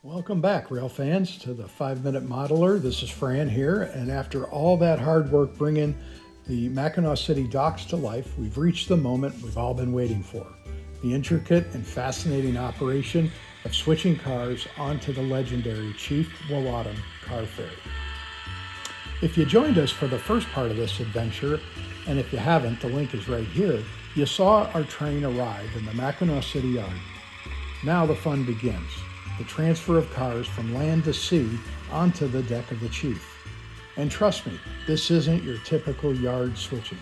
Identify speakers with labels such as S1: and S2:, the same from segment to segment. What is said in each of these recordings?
S1: Welcome back, rail fans, to the 5-Minute Modeler. This is Fran here, and after all that hard work bringing the Mackinaw City docks to life, we've reached the moment we've all been waiting for, the intricate and fascinating operation of switching cars onto the legendary Chief Wawatam car ferry. If you joined us for the first part of this adventure, and if you haven't, the link is right here, you saw our train arrive in the Mackinaw City yard. Now the fun begins. The transfer of cars from land to sea onto the deck of the Chief. And trust me, this isn't your typical yard switching.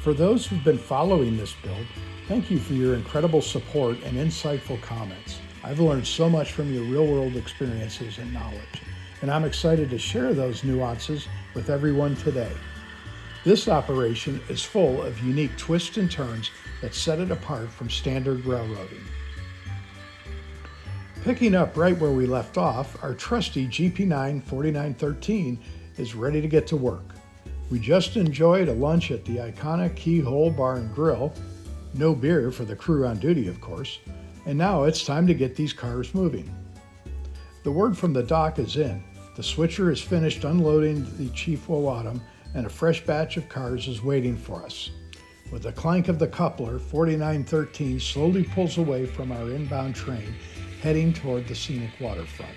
S1: For those who've been following this build, thank you for your incredible support and insightful comments. I've learned so much from your real-world experiences and knowledge, and I'm excited to share those nuances with everyone today. This operation is full of unique twists and turns that set it apart from standard railroading. Picking up right where we left off, our trusty GP9 4913 is ready to get to work. We just enjoyed a lunch at the iconic Keyhole Bar and Grill, no beer for the crew on duty of course, and now it's time to get these cars moving. The word from the dock is in, the switcher is finished unloading the Chief Wawatam and a fresh batch of cars is waiting for us. With the clank of the coupler, 4913 slowly pulls away from our inbound train, heading toward the scenic waterfront.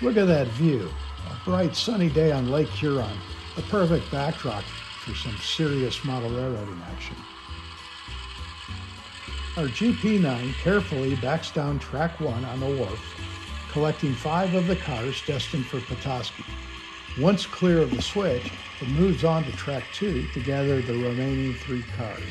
S1: Look at that view, a bright sunny day on Lake Huron, a perfect backdrop for some serious model railroading action. Our GP9 carefully backs down track 1 on the wharf, collecting 5 of the cars destined for Petoskey. Once clear of the switch, it moves on to track 2 to gather the remaining 3 cars.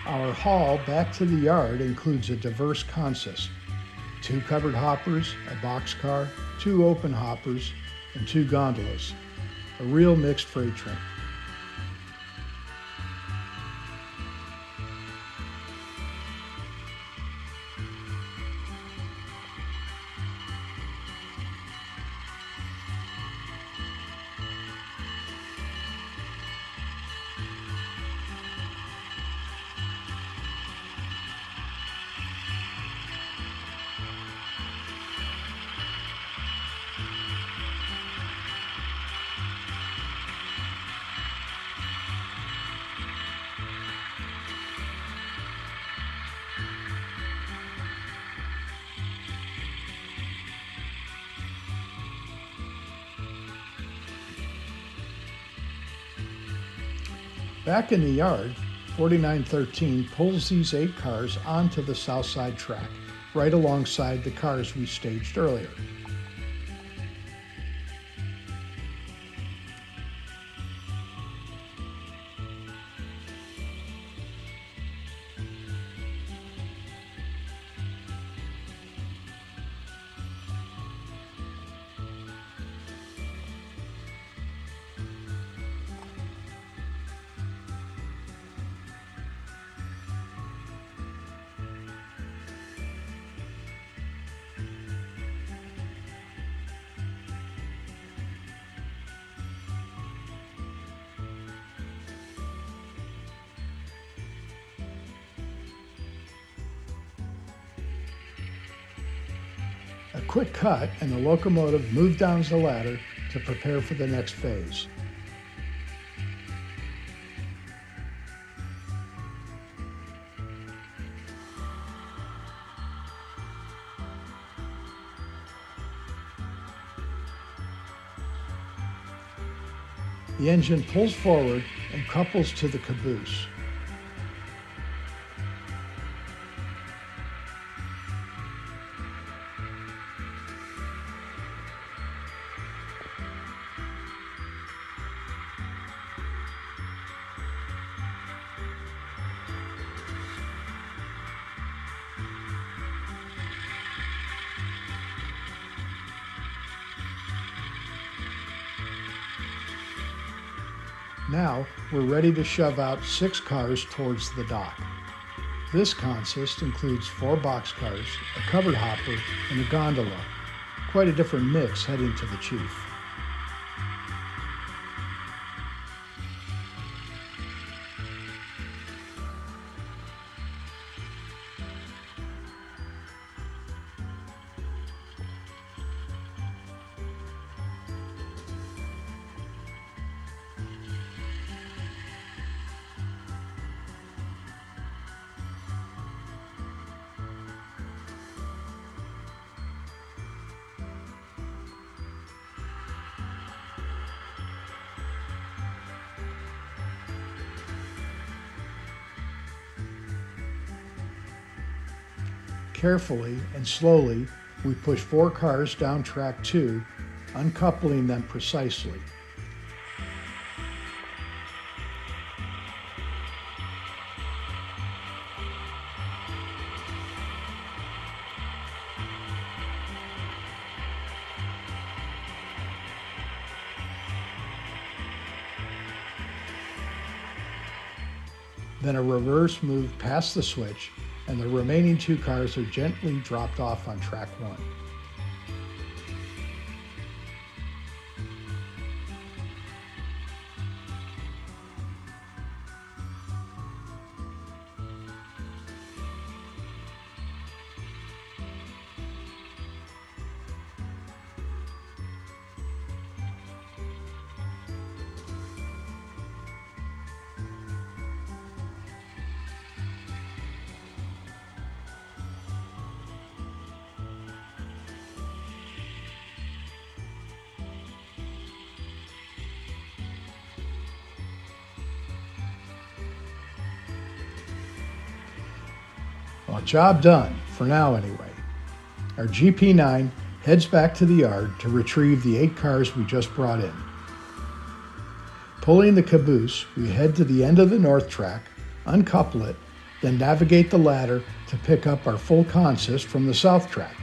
S1: Our haul back to the yard includes a diverse consist: 2 covered hoppers, a boxcar, 2 open hoppers, and 2 gondolas. A real mixed freight train. Back in the yard, 4913 pulls these 8 cars onto the south side track, right alongside the cars we staged earlier. A quick cut and the locomotive moved down the ladder to prepare for the next phase. The engine pulls forward and couples to the caboose. Now we're ready to shove out 6 cars towards the dock. This consist includes 4 boxcars, a covered hopper, and a gondola. Quite a different mix heading to the Chief. Carefully and slowly, we push 4 cars down track 2, uncoupling them precisely. Then a reverse move past the switch, and the remaining 2 cars are gently dropped off on track 1. Well, job done, for now anyway. Our GP9 heads back to the yard to retrieve the 8 cars we just brought in. Pulling the caboose, we head to the end of the north track, uncouple it, then navigate the ladder to pick up our full consist from the south track.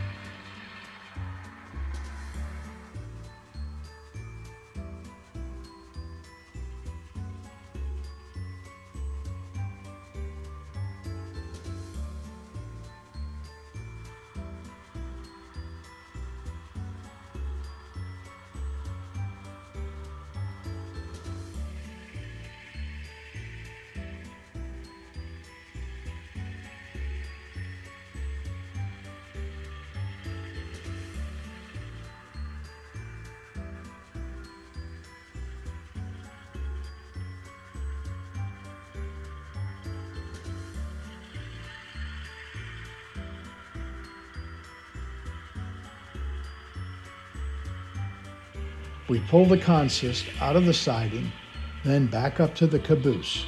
S1: We pull the consist out of the siding, then back up to the caboose.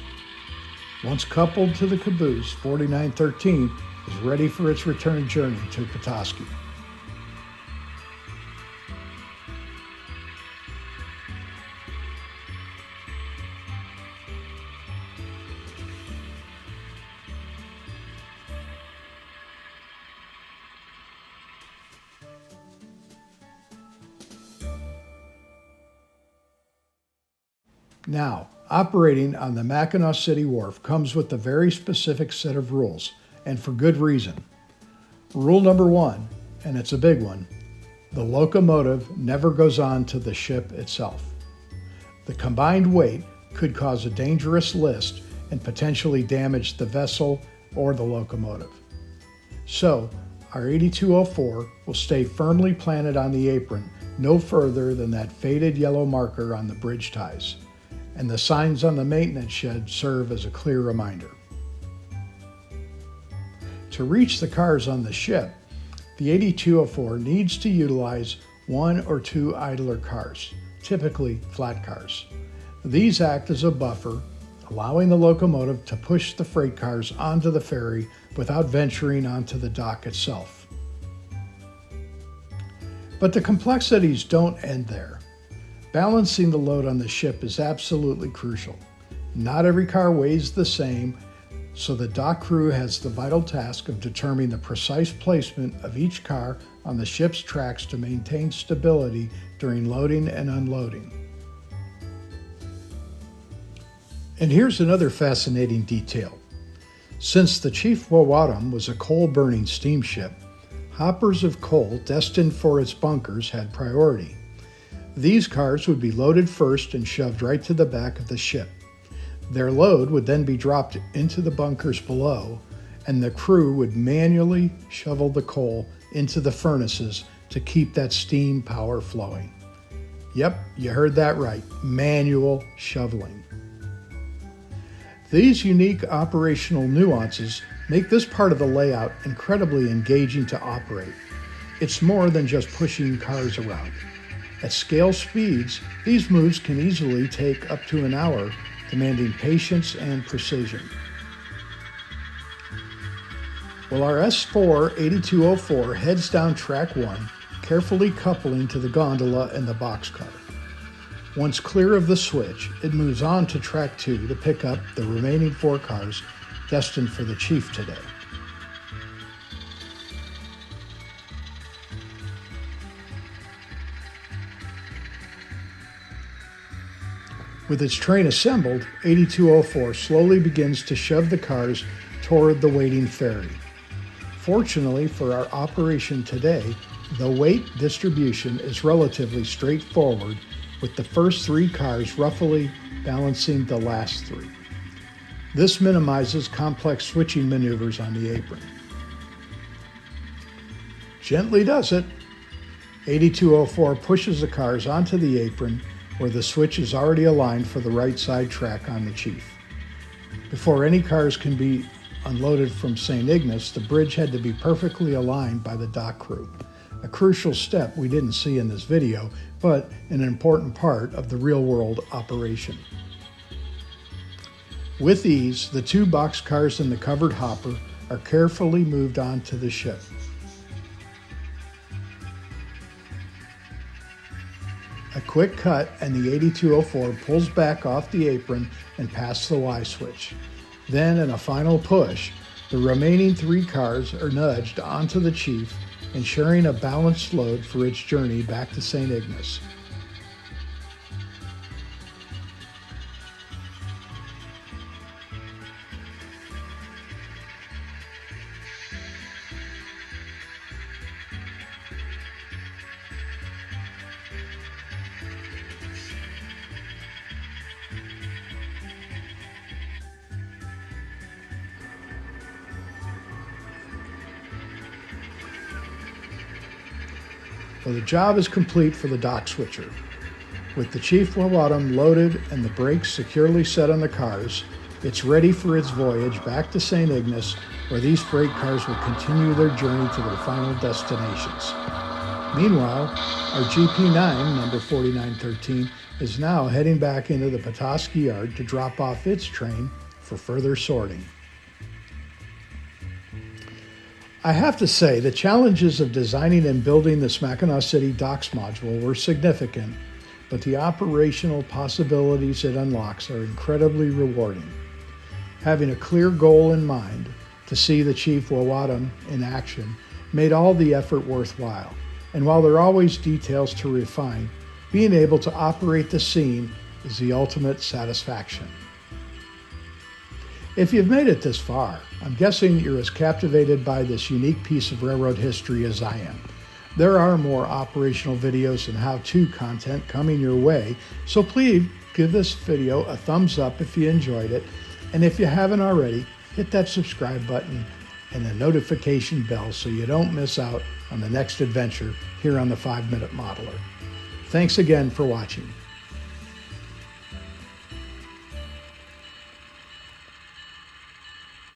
S1: Once coupled to the caboose, 4913 is ready for its return journey to Petoskey. Now, operating on the Mackinaw City Wharf comes with a very specific set of rules, and for good reason. Rule number 1, and it's a big one, the locomotive never goes on to the ship itself. The combined weight could cause a dangerous list and potentially damage the vessel or the locomotive. So, our 8204 will stay firmly planted on the apron no further than that faded yellow marker on the bridge ties, and the signs on the maintenance shed serve as a clear reminder. To reach the cars on the ship, the 8204 needs to utilize 1 or 2 idler cars, typically flat cars. These act as a buffer, allowing the locomotive to push the freight cars onto the ferry without venturing onto the dock itself. But the complexities don't end there. Balancing the load on the ship is absolutely crucial. Not every car weighs the same, so the dock crew has the vital task of determining the precise placement of each car on the ship's tracks to maintain stability during loading and unloading. And here's another fascinating detail. Since the Chief Wawatam was a coal-burning steamship, hoppers of coal destined for its bunkers had priority. These cars would be loaded first and shoved right to the back of the ship. Their load would then be dropped into the bunkers below, and the crew would manually shovel the coal into the furnaces to keep that steam power flowing. Yep, you heard that right, manual shoveling. These unique operational nuances make this part of the layout incredibly engaging to operate. It's more than just pushing cars around. At scale speeds, these moves can easily take up to an hour, demanding patience and precision. Well, our S4 8204 heads down track 1, carefully coupling to the gondola and the boxcar. Once clear of the switch, it moves on to track 2 to pick up the remaining 4 cars destined for the Chief today. With its train assembled, 8204 slowly begins to shove the cars toward the waiting ferry. Fortunately for our operation today, the weight distribution is relatively straightforward, with the first 3 cars roughly balancing the last 3. This minimizes complex switching maneuvers on the apron. Gently does it. 8204 pushes the cars onto the apron, where the switch is already aligned for the right side track on the Chief. Before any cars can be unloaded from St. Ignace, the bridge had to be perfectly aligned by the dock crew. A crucial step we didn't see in this video, but an important part of the real-world operation. With ease, the 2 boxcars and the covered hopper are carefully moved onto the ship. A quick cut and the 8204 pulls back off the apron and past the Y switch. Then, in a final push, the remaining 3 cars are nudged onto the Chief, ensuring a balanced load for its journey back to St. Ignace. Well, the job is complete for the dock switcher. With the Chief Wawatam loaded and the brakes securely set on the cars, it's ready for its voyage back to St. Ignace, where these freight cars will continue their journey to their final destinations. Meanwhile, our GP9, number 4913, is now heading back into the Petoskey yard to drop off its train for further sorting. I have to say, the challenges of designing and building this Mackinaw City docks module were significant, but the operational possibilities it unlocks are incredibly rewarding. Having a clear goal in mind to see the Chief Wawatam in action made all the effort worthwhile. And while there are always details to refine, being able to operate the scene is the ultimate satisfaction. If you've made it this far, I'm guessing you're as captivated by this unique piece of railroad history as I am. There are more operational videos and how-to content coming your way, so please give this video a thumbs up if you enjoyed it, and if you haven't already, hit that subscribe button and the notification bell so you don't miss out on the next adventure here on the 5 Minute Modeler. Thanks again for watching.